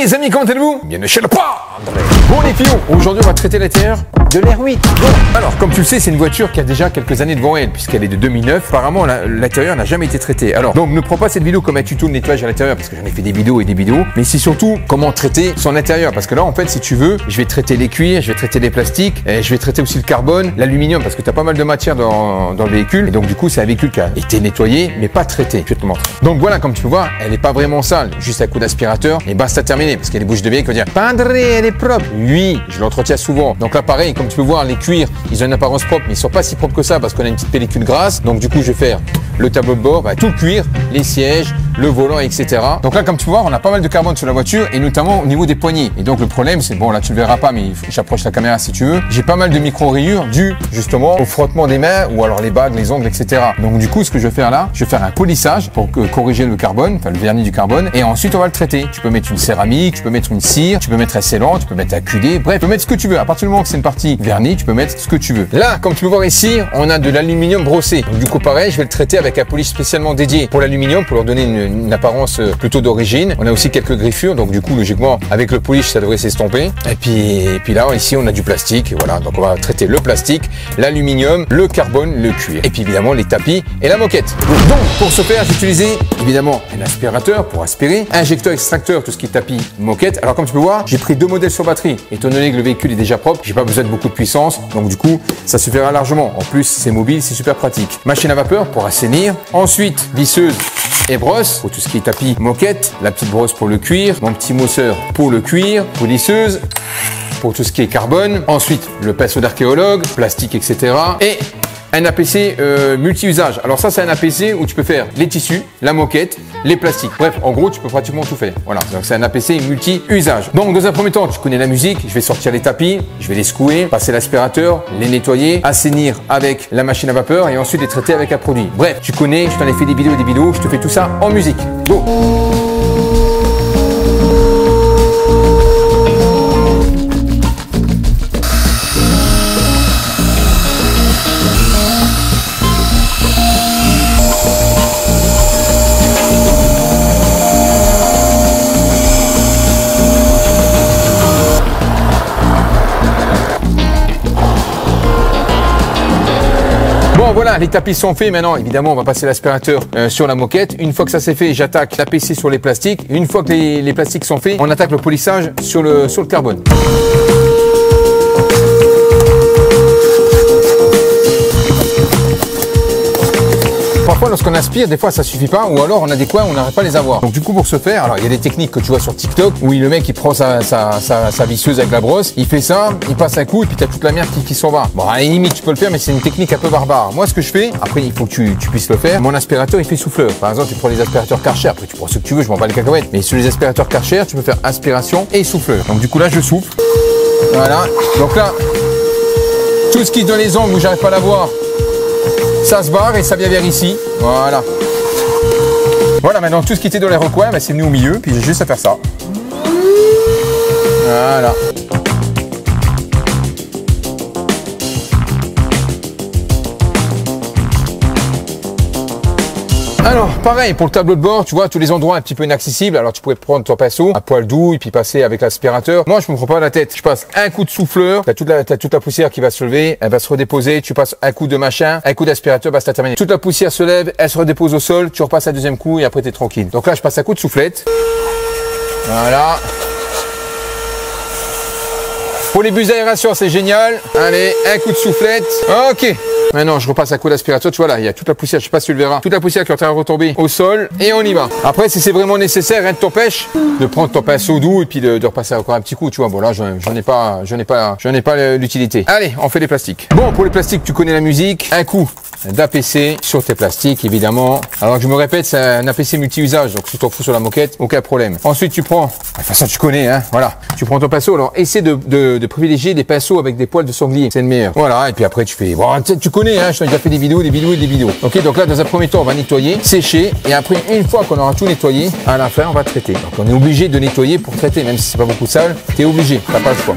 Les amis, comment allez-vous? Bienvenue chez le Padre. Bon les filles, aujourd'hui on va traiter l'intérieur de l'R8. Bon, alors comme tu le sais, c'est une voiture qui a déjà quelques années devant elle, puisqu'elle est de 2009. Apparemment, l'intérieur n'a jamais été traité. Alors, donc ne prends pas cette vidéo comme un tuto de nettoyage à l'intérieur, parce que j'en ai fait des vidéos et des vidéos, mais c'est surtout comment traiter son intérieur. Parce que là, en fait, si tu veux, je vais traiter les cuirs, je vais traiter les plastiques, et je vais traiter aussi le carbone, l'aluminium, parce que tu as pas mal de matière dans le véhicule. Et donc du coup, c'est un véhicule qui a été nettoyé, mais pas traité. Je vais te montrer. Donc voilà, comme tu peux voir, elle n'est pas vraiment sale. Juste un coup d'aspirateur, et basta terminé. Parce qu'il y a des bouches de vieille qui vont dire, Padre, elle est propre. Oui, je l'entretiens souvent. Donc là, pareil, comme tu peux voir, les cuirs, ils ont une apparence propre, mais ils sont pas si propres que ça parce qu'on a une petite pellicule grasse. Donc du coup, je vais faire le tableau de bord, tout le cuir, les sièges, le volant, etc. Donc là, comme tu peux voir, on a pas mal de carbone sur la voiture et notamment au niveau des poignées. Et donc le problème, c'est bon, là tu le verras pas, mais j'approche la caméra si tu veux. J'ai pas mal de micro-rayures dues justement au frottement des mains ou alors les bagues, les ongles, etc. Donc du coup, ce que je vais faire là, je vais faire un polissage pour corriger le carbone, enfin le vernis du carbone, et ensuite on va le traiter. Tu peux mettre une céramique, tu peux mettre une cire, tu peux mettre un scellant, tu peux mettre un QD, bref, tu peux mettre ce que tu veux. À partir du moment que c'est une partie vernis, tu peux mettre ce que tu veux. Là, comme tu peux voir ici, on a de l'aluminium brossé. Donc du coup, pareil, je vais le traiter avec un polish spécialement dédié pour l'aluminium, pour leur donner une apparence plutôt d'origine. On a aussi quelques griffures, donc du coup, logiquement, avec le polish, ça devrait s'estomper. Et puis là, ici, on a du plastique. Voilà, donc on va traiter le plastique, l'aluminium, le carbone, le cuir. Et puis évidemment, les tapis et la moquette. Donc, pour ce faire, j'ai utilisé évidemment un aspirateur pour aspirer, injecteur, extracteur, tout ce qui est tapis, moquette. Alors comme tu peux voir, j'ai pris deux modèles sur batterie. Étant donné que le véhicule est déjà propre, j'ai pas besoin de beaucoup de puissance, donc du coup, ça suffira largement. En plus, c'est mobile, c'est super pratique. Machine à vapeur pour assainir. Ensuite, visseuse et brosse pour tout ce qui est tapis, moquette. La petite brosse pour le cuir. Mon petit mousseur pour le cuir. Polisseuse pour tout ce qui est carbone. Ensuite, le pinceau d'archéologue, plastique, etc. Et un APC multi-usage. Alors ça, c'est un APC où tu peux faire les tissus, la moquette, les plastiques. Bref, en gros, tu peux pratiquement tout faire. Voilà, donc c'est un APC multi-usage. Donc dans un premier temps, tu connais la musique. Je vais sortir les tapis, je vais les secouer, passer l'aspirateur, les nettoyer, assainir avec la machine à vapeur et ensuite les traiter avec un produit. Bref, tu connais, je t'en ai fait des vidéos, je te fais tout ça en musique. Go! Bon voilà, les tapis sont faits. Maintenant, évidemment, on va passer l'aspirateur sur la moquette. Une fois que ça c'est fait, j'attaque l'APC sur les plastiques. Une fois que les plastiques sont faits, on attaque le polissage sur le carbone. Parfois, lorsqu'on aspire, des fois, ça suffit pas, ou alors on a des coins où on n'arrive pas à les avoir. Donc, du coup, pour ce faire, alors il y a des techniques que tu vois sur TikTok où le mec il prend sa visseuse avec la brosse, il fait ça, il passe un coup et puis t'as toute la merde qui s'en va. Bon, à la limite, tu peux le faire, mais c'est une technique un peu barbare. Moi, ce que je fais, après, il faut que tu puisses le faire. Mon aspirateur, il fait souffleur. Par exemple, tu prends les aspirateurs Karcher, après tu prends ce que tu veux, je m'en bats les cacahuètes. Mais sur les aspirateurs Karcher, tu peux faire aspiration et souffleur. Donc, du coup, là, je souffle. Voilà. Donc là, tout ce qui est dans les angles où j'arrive pas à l'avoir, ça se barre et ça vient vers ici. Voilà. Voilà, maintenant tout ce qui était dans les recoins, c'est venu au milieu, puis j'ai juste à faire ça. Voilà. Alors, pareil, pour le tableau de bord, tu vois, tous les endroits un petit peu inaccessibles. Alors, tu pourrais prendre ton pinceau à poil doux et puis passer avec l'aspirateur. Moi, je me prends pas la tête. Je passe un coup de souffleur. T'as toute la poussière qui va se lever. Elle va se redéposer. Tu passes un coup de machin, un coup d'aspirateur, basta, terminé. Toute la poussière se lève, elle se redépose au sol. Tu repasses un deuxième coup et après, t'es tranquille. Donc là, je passe un coup de soufflette. Voilà. Pour les bus d'aération, c'est génial. Allez, un coup de soufflette. Ok. Maintenant, je repasse un coup d'aspirateur. Tu vois là, il y a toute la poussière, je sais pas si tu le verras. Toute la poussière qui est en train de retomber au sol. Et on y va. Après, si c'est vraiment nécessaire, rien ne t'empêche de prendre ton pinceau doux et puis de repasser encore un petit coup. Tu vois, bon là, j'en ai pas l'utilité. Allez, on fait les plastiques. Bon, pour les plastiques, tu connais la musique. Un coup d'APC sur tes plastiques, évidemment. Alors que je me répète, c'est un APC multi-usage. Donc, si tu t'en fous sur la moquette, aucun problème. Ensuite, tu prends, enfin ça tu connais, hein. Voilà. Tu prends ton pinceau. Alors, essaie de privilégier des pinceaux avec des poils de sanglier. C'est le meilleur. Voilà. Et puis après, tu fais, bon, tu connais, hein. Je t'ai déjà fait des vidéos. Ok, donc là, dans un premier temps, on va nettoyer, sécher. Et après, une fois qu'on aura tout nettoyé, à la fin, on va traiter. Donc, on est obligé de nettoyer pour traiter. Même si c'est pas beaucoup sale, t'es obligé. T'as pas le choix.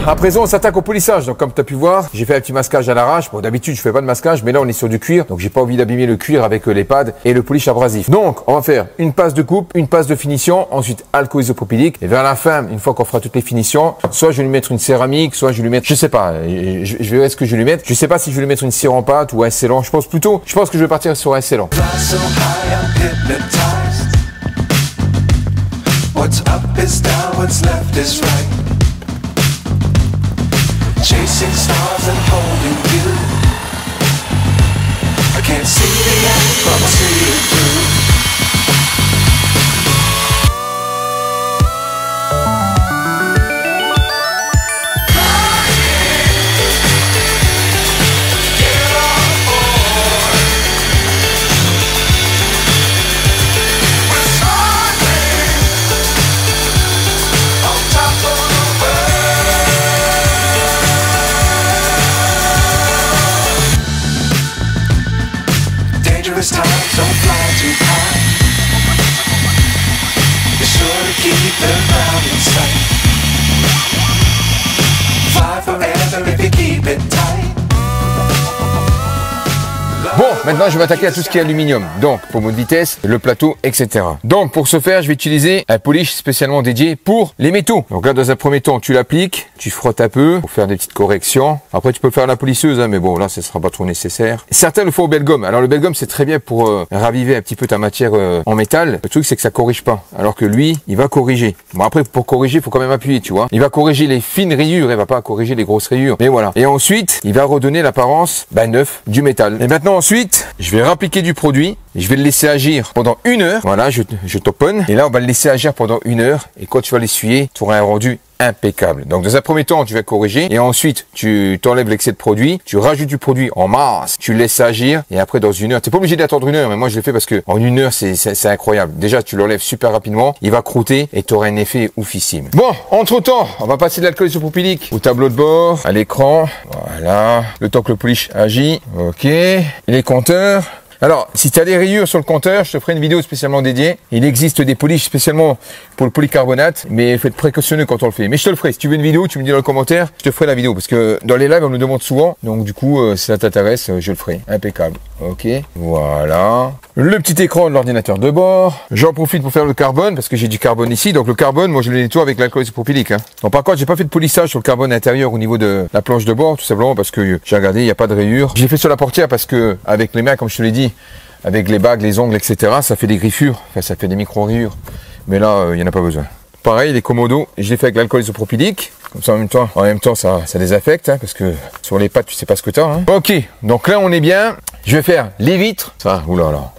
à présent, on s'attaque au polissage. Donc, comme tu as pu voir, j'ai fait un petit masquage à l'arrache. Bon, d'habitude, je fais pas de masquage, mais là, on est sur du cuir. Donc, j'ai pas envie d'abîmer le cuir avec les pads et le polish abrasif. Donc, on va faire une passe de coupe, une passe de finition, ensuite alcool isopropylique. Et vers la fin, une fois qu'on fera toutes les finitions, soit je vais lui mettre une céramique, soit je vais lui mettre, je sais pas, je verrai ce que je vais lui mettre. Je sais pas si je vais lui mettre une cire en pâte ou un scellant. Je pense que je vais partir sur un scellant. What's up is down, what's left is right. Chasing stars and holding you. I can't see the end, but I'll see it through. Dangerous times don't fly too high. Be sure to keep the ground in sight. Fly forever if you keep it tight. Bon, maintenant je vais attaquer à tout ce qui est aluminium. Donc, pommeau de vitesse, le plateau, etc. Donc, pour ce faire, je vais utiliser un polish spécialement dédié pour les métaux. Donc là, dans un premier temps, tu l'appliques, tu frottes un peu pour faire des petites corrections. Après, tu peux le faire à la polisseuse, hein, mais bon, là, ce sera pas trop nécessaire. Certains le font au Belgum. Alors, le Belgum, c'est très bien pour raviver un petit peu ta matière en métal. Le truc, c'est que ça corrige pas. Alors que lui, il va corriger. Bon, après, pour corriger, il faut quand même appuyer, tu vois. Il va corriger les fines rayures, il va pas corriger les grosses rayures. Mais voilà. Et ensuite, il va redonner l'apparence, neuf du métal. Et maintenant, ensuite, je vais appliquer du produit, je vais le laisser agir pendant 1 heure. Voilà, je toponne. Et là, on va le laisser agir pendant 1 heure. Et quand tu vas l'essuyer, tu auras un rendu impeccable. Donc, dans un premier temps, tu vas corriger. Et ensuite, tu t'enlèves l'excès de produit. Tu rajoutes du produit en masse. Tu le laisses agir. Et après, dans 1 heure, t'es pas obligé d'attendre 1 heure. Mais moi, je le fais parce que en 1 heure, c'est incroyable. Déjà, tu l'enlèves super rapidement. Il va croûter et tu auras un effet oufissime. Bon, entre temps, on va passer de l'alcool isopropylique au tableau de bord, à l'écran. Voilà. Le temps que le polish agit. OK. Et les compteurs. Alors, si tu as des rayures sur le compteur, je te ferai une vidéo spécialement dédiée. Il existe des polishes spécialement pour le polycarbonate, mais il faut être précautionneux quand on le fait. Mais je te le ferai. Si tu veux une vidéo, tu me dis dans le commentaire, je te ferai la vidéo. Parce que dans les lives, on me demande souvent. Donc du coup, si ça t'intéresse, je le ferai. Impeccable. OK. Voilà. Le petit écran de l'ordinateur de bord. J'en profite pour faire le carbone, parce que j'ai du carbone ici. Donc le carbone, moi je le nettoie avec l'alcool isopropylique. Hein. Donc par contre, j'ai pas fait de polissage sur le carbone intérieur au niveau de la planche de bord, tout simplement parce que j'ai regardé, il n'y a pas de rayures. J'ai fait sur la portière parce que avec les mains, comme je te l'ai dit, avec les bagues, les ongles, etc., ça fait des griffures, enfin ça fait des micro-rayures. Mais là, il n'y en a pas besoin. Pareil, les commodos, je les fais avec l'alcool isopropylique. Comme ça, en même temps, ça désaffecte, hein, parce que sur les pattes, tu sais pas ce que tu as. Hein. OK, donc là, on est bien. Je vais faire les vitres. Ça, oulala.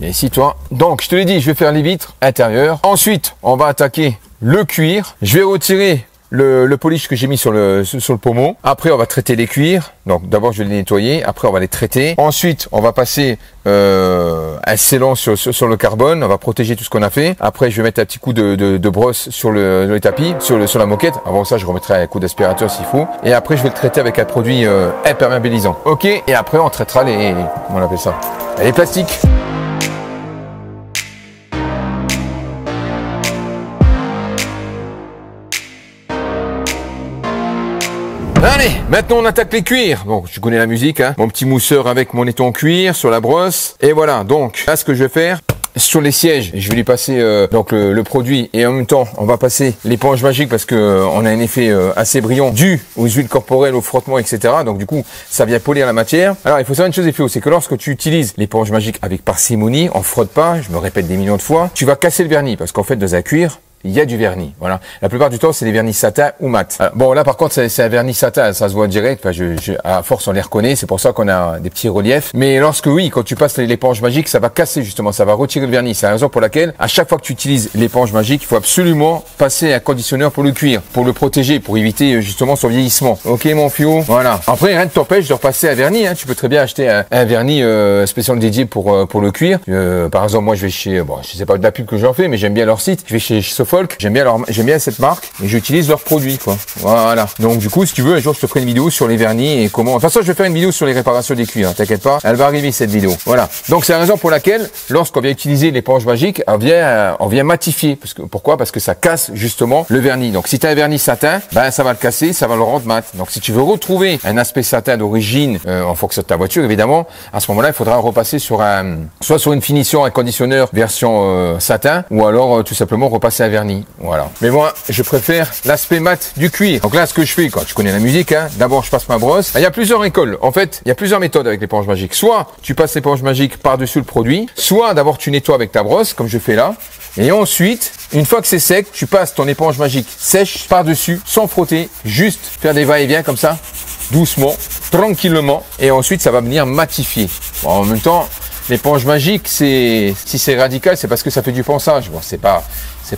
Et ici, toi. Donc, je te l'ai dit, je vais faire les vitres intérieures. Ensuite, on va attaquer le cuir. Je vais retirer le polish que j'ai mis sur le pommeau. Après, on va traiter les cuirs. Donc, d'abord, je vais les nettoyer. Après, on va les traiter. Ensuite, on va passer un scellant sur le carbone. On va protéger tout ce qu'on a fait. Après, je vais mettre un petit coup de brosse sur le tapis, sur la moquette. Avant ça, je remettrai un coup d'aspirateur s'il faut. Et après, je vais le traiter avec un produit imperméabilisant. OK. Et après, on traitera comment on appelle ça? Les plastiques. Allez, maintenant on attaque les cuirs. Bon, tu connais la musique, hein. Mon petit mousseur avec mon étui en cuir sur la brosse. Et voilà, donc là ce que je vais faire, sur les sièges, je vais lui passer donc le produit et en même temps on va passer l'éponge magique parce que on a un effet assez brillant dû aux huiles corporelles, au frottement, etc. Donc du coup ça vient polir la matière. Alors il faut savoir une chose, Fio, c'est que lorsque tu utilises l'éponge magique avec parcimonie, on frotte pas, je me répète des millions de fois, tu vas casser le vernis parce qu'en fait dans un cuir, il y a du vernis, voilà. La plupart du temps, c'est des vernis satin ou mat. Alors, bon, là, par contre, c'est un vernis satin, ça se voit direct. Enfin, à force, on les reconnaît. C'est pour ça qu'on a des petits reliefs. Mais lorsque, oui, quand tu passes l'éponge magique, ça va casser, justement. Ça va retirer le vernis. C'est la raison pour laquelle, à chaque fois que tu utilises l'éponge magique, il faut absolument passer un conditionneur pour le cuir, pour le protéger, pour éviter, justement, son vieillissement. OK, mon Fio? Voilà. Après, rien ne t'empêche de repasser un vernis, hein. Tu peux très bien acheter un vernis, spécial dédié pour le cuir. Par exemple, moi, je vais chez, bon, je sais pas de la pub que j'en fais, mais j'aime bien leur site. Je vais chez Folk, j'aime bien cette marque et j'utilise leurs produits, quoi. Voilà. Donc du coup, si tu veux, un jour je te ferai une vidéo sur les vernis et comment. De toute façon, je vais faire une vidéo sur les réparations des cuirs, hein, t'inquiète pas, elle va arriver cette vidéo. Voilà. Donc c'est la raison pour laquelle, lorsqu'on vient utiliser l'éponge magique, on vient matifier. Pourquoi? Parce que ça casse justement le vernis. Donc si tu as un vernis satin, ben ça va le casser, ça va le rendre mat. Donc si tu veux retrouver un aspect satin d'origine en fonction de ta voiture, évidemment, à ce moment-là, il faudra repasser soit sur une finition, un conditionneur version satin, ou alors tout simplement repasser un vernis. Voilà. Mais moi, je préfère l'aspect mat du cuir. Donc là, ce que je fais, quand tu connais la musique, hein, d'abord je passe ma brosse. Il y a plusieurs écoles. En fait, il y a plusieurs méthodes avec l'éponge magique. Soit tu passes l'éponge magique par-dessus le produit, soit d'abord tu nettoies avec ta brosse, comme je fais là. Et ensuite, une fois que c'est sec, tu passes ton éponge magique sèche par-dessus, sans frotter, juste faire des va-et-vient comme ça, doucement, tranquillement, et ensuite ça va venir matifier. Bon, en même temps, l'éponge magique, si c'est radical, c'est parce que ça fait du ponçage. Bon, c'est pas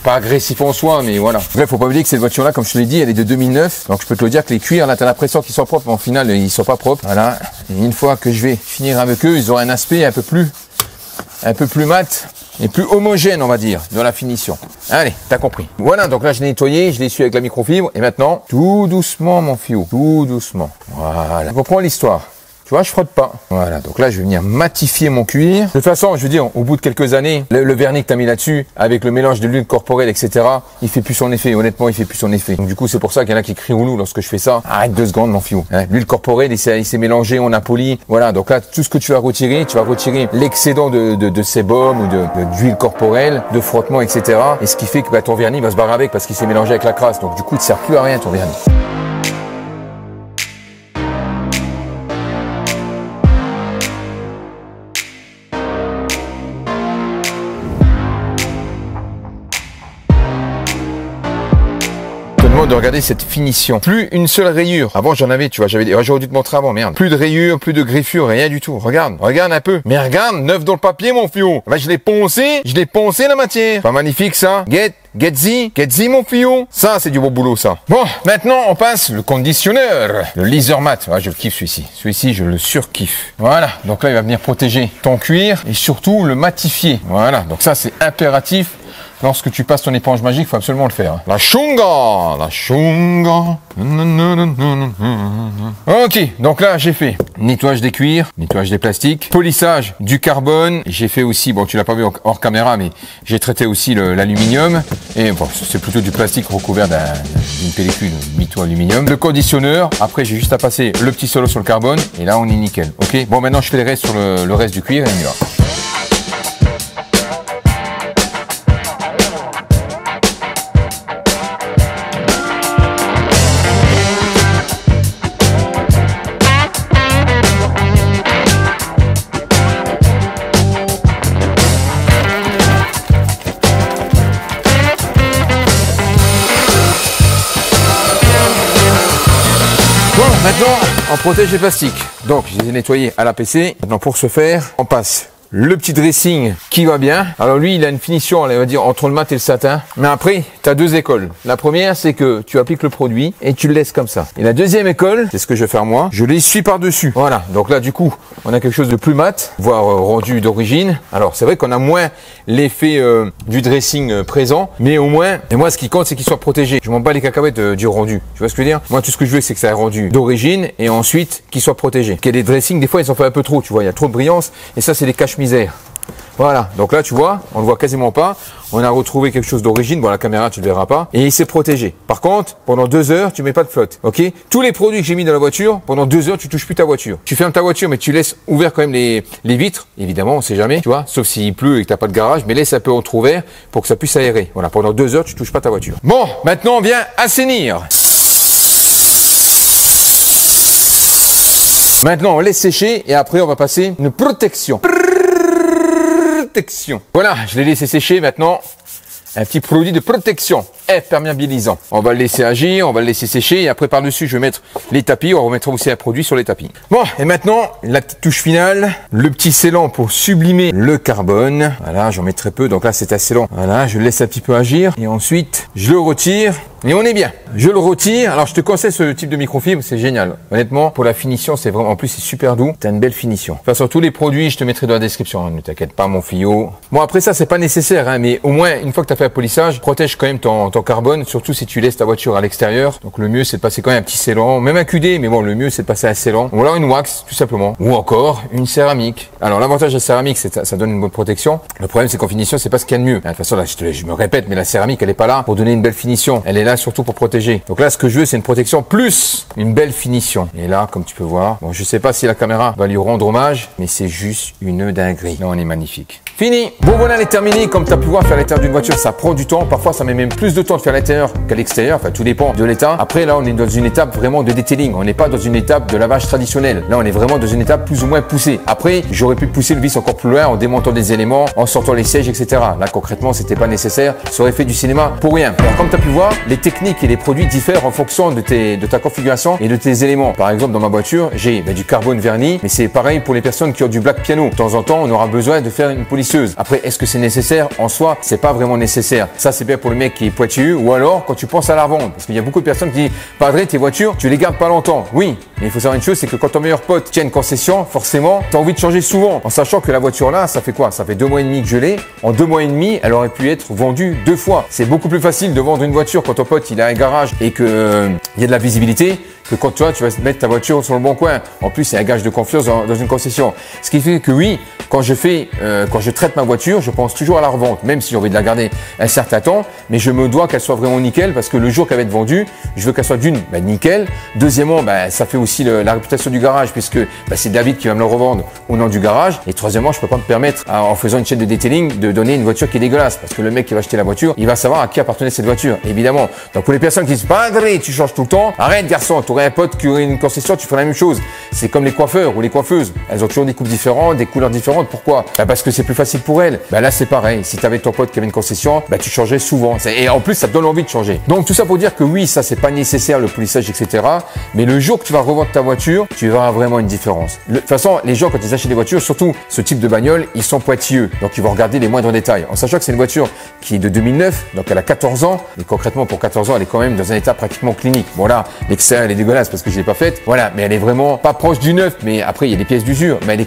agressif en soi, mais voilà. Bref, faut pas oublier que cette voiture-là, comme je te l'ai dit, elle est de 2009. Donc je peux te le dire que les cuirs, là, t'as l'impression qu'ils sont propres, mais au final, ils sont pas propres. Voilà. Et une fois que je vais finir avec eux, ils auront un aspect un peu plus mat et plus homogène, on va dire, dans la finition. Allez, t'as compris. Voilà, donc là, je l'ai nettoyé, je l'ai essuie avec la microfibre, et maintenant, tout doucement, mon fiou, tout doucement. Voilà. On reprend l'histoire. Tu vois, je frotte pas. Voilà, donc là, je vais venir matifier mon cuir. De toute façon, je veux dire, au bout de quelques années, le vernis que tu as mis là-dessus, avec le mélange de l'huile corporelle, etc., il fait plus son effet. Honnêtement, il fait plus son effet. Donc du coup, c'est pour ça qu'il y en a qui crient roulou lorsque je fais ça. Arrête 2 secondes, mon fiou. Hein, l'huile corporelle, il s'est mélangé, on a poli. Voilà, donc là, tout ce que tu vas retirer l'excédent de sébum ou d'huile corporelle, de frottement, etc. Et ce qui fait que bah, ton vernis va se barrer avec parce qu'il s'est mélangé avec la crasse. Donc du coup, il ne sert plus à rien, ton vernis. De regarder cette finition. Plus une seule rayure. Avant, j'en avais, tu vois, j'aurais dû te montrer avant, merde. Plus de rayures, plus de griffures, rien du tout. Regarde un peu. Mais regarde, neuf dans le papier, mon fiou. Bah, je l'ai poncé la matière. Pas magnifique, ça? Get-zy, mon fiou. Ça, c'est du beau boulot, ça. Bon, maintenant, on passe le conditionneur. Le Laser Mat. Ah, je le kiffe, celui-ci. Celui-ci, je le surkiffe. Voilà. Donc là, il va venir protéger ton cuir et surtout le matifier. Voilà. Donc ça, c'est impératif. Lorsque tu passes ton éponge magique, il faut absolument le faire. La chunga. Ok, donc là, j'ai fait nettoyage des cuirs, nettoyage des plastiques, polissage du carbone. J'ai fait aussi, bon, tu l'as pas vu hors caméra, mais j'ai traité aussi l'aluminium. Et bon, c'est plutôt du plastique recouvert d'une pellicule mito-aluminium. Le conditionneur. Après, j'ai juste à passer le petit solo sur le carbone. Et là, on est nickel. Ok, bon, maintenant, je fais le reste sur le reste du cuir et on y va. Maintenant, on protège les plastiques. Donc, je les ai nettoyés à l'APC. Maintenant, pour ce faire, on passe le petit dressing qui va bien. Alors lui, il a une finition, on va dire, entre le mat et le satin. Mais après, tu as 2 écoles. La première, c'est que tu appliques le produit et tu le laisses comme ça. Et la deuxième école, c'est ce que je vais faire moi, je l'essuie par-dessus. Voilà. Donc là, du coup, on a quelque chose de plus mat, voire rendu d'origine. Alors, c'est vrai qu'on a moins l'effet du dressing présent, mais au moins, et moi, ce qui compte, c'est qu'il soit protégé. Je m'en bats les cacahuètes du rendu. Tu vois ce que je veux dire? Moi, tout ce que je veux, c'est que ça ait rendu d'origine et ensuite qu'il soit protégé. Qu'il y ait des dressings, des fois, ils en font un peu trop, tu vois. Il y a trop de brillance et ça, c'est des cache-misère. Voilà, donc là tu vois, on le voit quasiment pas. On a retrouvé quelque chose d'origine, bon la caméra tu le verras pas, et il s'est protégé. Par contre, pendant 2 heures, tu mets pas de flotte, ok? Tous les produits que j'ai mis dans la voiture, pendant 2 heures, tu touches plus ta voiture. Tu fermes ta voiture, mais tu laisses ouvert quand même les vitres, évidemment, on sait jamais, tu vois, sauf s'il pleut et que t'as pas de garage, mais laisse un peu entrouvert pour que ça puisse aérer. Voilà, pendant 2 heures, tu touches pas ta voiture. Bon, maintenant on vient assainir. Maintenant, on laisse sécher et après on va passer une protection. Voilà, je l'ai laissé sécher maintenant. Un petit produit de protection. imperméabilisant. On va le laisser agir, on va le laisser sécher et après par-dessus je vais mettre les tapis, on remettra aussi un produit sur les tapis. Bon, et maintenant la petite touche finale, le petit scellant pour sublimer le carbone. Voilà, j'en mets très peu, donc là c'est un scellant. Voilà, je le laisse un petit peu agir et ensuite je le retire. Et on est bien. Je le retire. Alors, je te conseille ce type de microfibre, c'est génial. Honnêtement, pour la finition, c'est vraiment, en plus, c'est super doux. T'as une belle finition. De toute façon, tous les produits, je te mettrai dans la description. Hein, ne t'inquiète pas, mon fillot. Bon, après ça, c'est pas nécessaire, hein, mais au moins, une fois que t'as fait un polissage, protège quand même ton carbone, surtout si tu laisses ta voiture à l'extérieur. Donc, le mieux, c'est de passer quand même un petit scellant, même un QD, mais bon, le mieux, c'est de passer un scellant. Ou alors une wax, tout simplement. Ou encore, une céramique. Alors, l'avantage de la céramique, c'est que ça donne une bonne protection. Le problème, c'est qu'en finition, c'est pas ce qu'il y a de mieux. De toute façon, là, je me répète, mais la céramique, elle est pas là pour donner une belle finition. Elle est là surtout pour protéger. Donc là, ce que je veux, c'est une protection plus une belle finition. Et là, comme tu peux voir, bon, je sais pas si la caméra va lui rendre hommage, mais c'est juste une dinguerie. Là, on est magnifique. Fini. Bon, voilà, elle est terminée. Comme tu as pu voir, faire l'intérieur d'une voiture, ça prend du temps. Parfois, ça met même plus de temps de faire l'intérieur qu'à l'extérieur. Enfin, tout dépend de l'état. Après, là, on est dans une étape vraiment de detailing. On n'est pas dans une étape de lavage traditionnel. Là, on est vraiment dans une étape plus ou moins poussée. Après, j'aurais pu pousser le vis encore plus loin en démontant des éléments, en sortant les sièges, etc. Là, concrètement, c'était pas nécessaire. Ça aurait fait du cinéma pour rien. Alors, comme tu as pu voir, les techniques et les produits diffèrent en fonction de ta configuration et de tes éléments. Par exemple, dans ma voiture, j'ai du carbone verni, mais c'est pareil pour les personnes qui ont du black piano. De temps en temps, on aura besoin de faire une polisseuse. Après, est-ce que c'est nécessaire? En soi, c'est pas vraiment nécessaire. Ça, c'est bien pour le mec qui est pointilleux ou alors quand tu penses à la revendre. Parce qu'il y a beaucoup de personnes qui disent, Padre, tes voitures, tu les gardes pas longtemps. Oui, mais il faut savoir une chose, c'est que quand ton meilleur pote tient une concession, forcément, tu as envie de changer souvent. En sachant que la voiture là, ça fait quoi? Ça fait 2 mois et demi que je l'ai. En 2 mois et demi, elle aurait pu être vendue 2 fois. C'est beaucoup plus facile de vendre une voiture quand ton pote il a un garage et que il y a de la visibilité que quand toi tu vas mettre ta voiture sur le bon coin. En plus, c'est un gage de confiance dans une concession. Ce qui fait que oui, quand je traite ma voiture, je pense toujours à la revente, même si j'ai envie de la garder un certain temps, mais je me dois qu'elle soit vraiment nickel parce que le jour qu'elle va être vendue, je veux qu'elle soit d'une, nickel. Deuxièmement, ça fait aussi la réputation du garage puisque c'est David qui va me le revendre au nom du garage. Et troisièmement, je peux pas me permettre, en faisant une chaîne de detailing, de donner une voiture qui est dégueulasse parce que le mec qui va acheter la voiture, il va savoir à qui appartenait cette voiture, évidemment. Donc pour les personnes qui disent, Padre, tu changes tout le temps, arrête garçon, tu aurais un pote qui aurait une concession, tu ferais la même chose. C'est comme les coiffeurs ou les coiffeuses. Elles ont toujours des coupes différentes, des couleurs différentes. Pourquoi? Parce que c'est plus facile pour elles. Là, c'est pareil. Si tu avais ton pote qui avait une concession, tu changeais souvent. Et en plus, ça te donne envie de changer. Donc, tout ça pour dire que oui, ça, c'est pas nécessaire, le polissage, etc. Mais le jour que tu vas revendre ta voiture, tu verras vraiment une différence. De toute façon, les gens, quand ils achètent des voitures, surtout ce type de bagnole, ils sont pointilleux. Donc, ils vont regarder les moindres détails. En sachant que c'est une voiture qui est de 2009, donc elle a 14 ans. Et concrètement, pour 14 ans, elle est quand même dans un état pratiquement clinique. Bon, là, l'extérieur, elle est dégueulasse parce que je l'ai pas faite. Voilà. Mais elle est vraiment pas proche du neuf. Mais après, il y a des pièces d'usure. Mais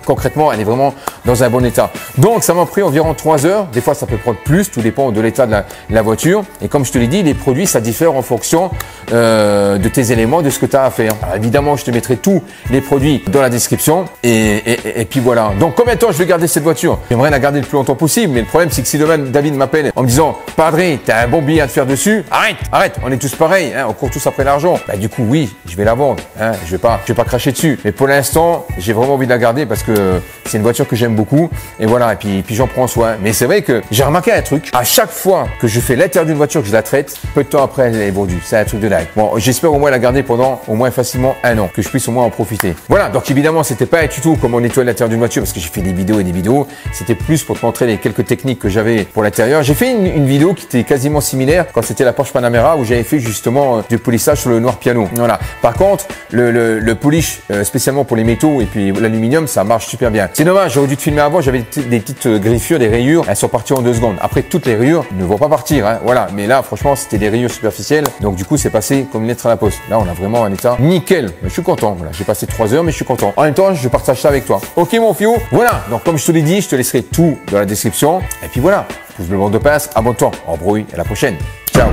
concrètement, elle est vraiment dans un bon état. Donc, ça m'a pris environ 3 heures. Des fois, ça peut prendre plus. Tout dépend de l'état de la voiture. Et comme je te l'ai dit, les produits, ça diffère en fonction de tes éléments, de ce que tu as à faire. Alors, évidemment, je te mettrai tous les produits dans la description. Et puis voilà. Donc, combien de temps je vais garder cette voiture? J'aimerais la garder le plus longtemps possible. Mais le problème, c'est que si demain, David m'appelle en me disant, Padre, t'as un bon billet à te faire dessus. Arrête. On est tous pareils. On court tous après l'argent. Du coup, oui, je vais la vendre. Je vais pas cracher dessus. Mais pour l'instant, j'ai vraiment envie de la garder parce que c'est une voiture que j'aime beaucoup. Et voilà. Et puis j'en prends soin. Mais c'est vrai que j'ai remarqué un truc. À chaque fois que je fais l'intérieur d'une voiture, que je la traite, peu de temps après, elle est vendue. C'est un truc de dingue. Bon, j'espère au moins la garder pendant au moins facilement 1 an, que je puisse au moins en profiter. Voilà. Donc évidemment, c'était pas un tuto comment nettoyer l'intérieur d'une voiture parce que j'ai fait des vidéos et des vidéos. C'était plus pour te montrer les quelques techniques que j'avais pour l'intérieur. J'ai fait une vidéo qui était quasiment similaire quand c'était la Porsche Panamera où j'avais fait justement du polissage sur le noir piano. Voilà. Par contre, le polish spécialement pour les métaux et puis l'aluminium, ça marche super bien. C'est dommage, j'aurais dû te filmer avant, j'avais des petites griffures, des rayures, elles sont parties en 2 secondes. Après, toutes les rayures ne vont pas partir, voilà. Mais là, franchement, c'était des rayures superficielles, donc du coup, c'est passé comme une lettre à la poste. Là, on a vraiment un état nickel. Je suis content, voilà. J'ai passé 3 heures, mais je suis content. En même temps, je partage ça avec toi. Ok, mon fio. Voilà. Donc, comme je te l'ai dit, je te laisserai tout dans la description. Et puis voilà. Pouce bleu, bande de passe, abonne-toi. Embrouille, à la prochaine. Ciao.